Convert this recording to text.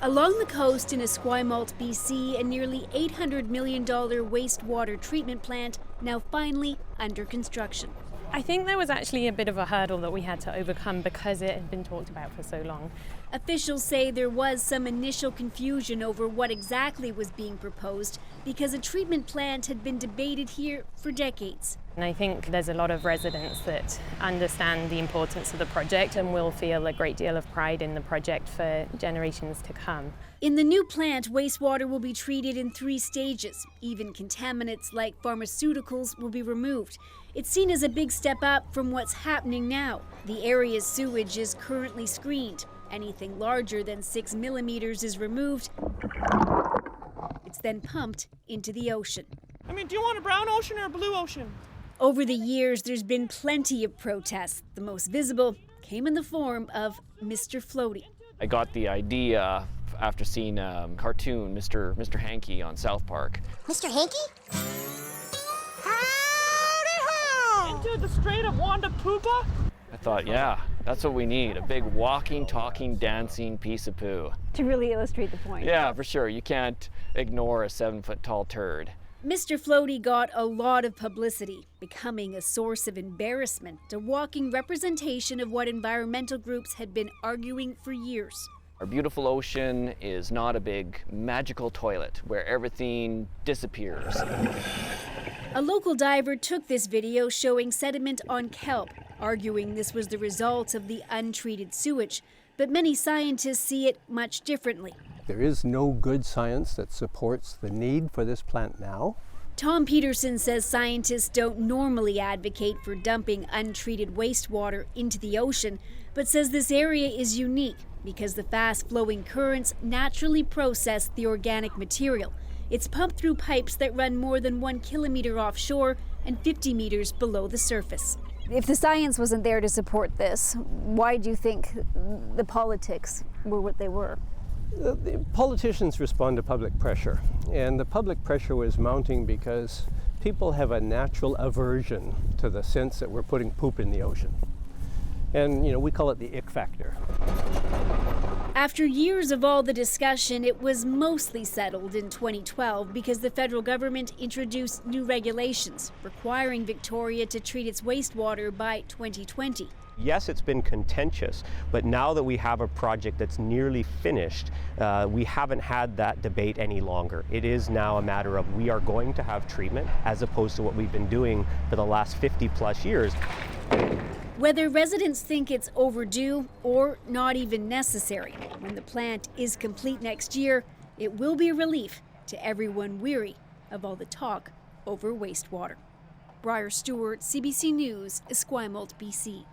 Along the coast in Esquimalt, BC, a nearly $800 million wastewater treatment plant now finally under construction. I think there was actually a bit of a hurdle that we had to overcome because it had been talked about for so long. Officials say there was some initial confusion over what exactly was being proposed because a treatment plant had been debated here for decades. And I think there's a lot of residents that understand the importance of the project and will feel a great deal of pride in the project for generations to come. In the new plant, wastewater will be treated in 3 stages. Even contaminants like pharmaceuticals will be removed. It's seen as a big step up from what's happening now. The area's sewage is currently screened. Anything larger than 6 millimeters is removed. It's then pumped into the ocean. I mean, do you want a brown ocean or a blue ocean? Over the years, there's been plenty of protests. The most visible came in the form of Mr. Floaty. I got the idea after seeing a cartoon, Mr. Hanky on South Park. Mr. Hanky? Howdy-ho! Into the Strait of Wanda Poopa? I thought, yeah, that's what we need, a big walking, talking, dancing piece of poo. To really illustrate the point. Yeah, for sure. You can't ignore a 7-foot-tall turd. Mr. Floaty got a lot of publicity, becoming a source of embarrassment, a walking representation of what environmental groups had been arguing for years. Our beautiful ocean is not a big magical toilet where everything disappears. A local diver took this video showing sediment on kelp, arguing this was the result of the untreated sewage. But many scientists see it much differently. There is no good science that supports the need for this plant now. Tom Peterson says scientists don't normally advocate for dumping untreated wastewater into the ocean, but says this area is unique because the fast-flowing currents naturally process the organic material. It's pumped through pipes that run more than 1 kilometer offshore and 50 meters below the surface. If the science wasn't there to support this, why do you think the politics were what they were? The politicians respond to public pressure, and the public pressure was mounting because people have a natural aversion to the sense that we're putting poop in the ocean. And, we call it the ick factor. After years of all the discussion, it was mostly settled in 2012 because the federal government introduced new regulations requiring Victoria to treat its wastewater by 2020. Yes, it's been contentious, but now that we have a project that's nearly finished, we haven't had that debate any longer. It is now a matter of we are going to have treatment as opposed to what we've been doing for the last 50 plus years. Whether residents think it's overdue or not even necessary, when the plant is complete next year, it will be a relief to everyone weary of all the talk over wastewater. Briar Stewart, CBC News, Esquimalt, BC.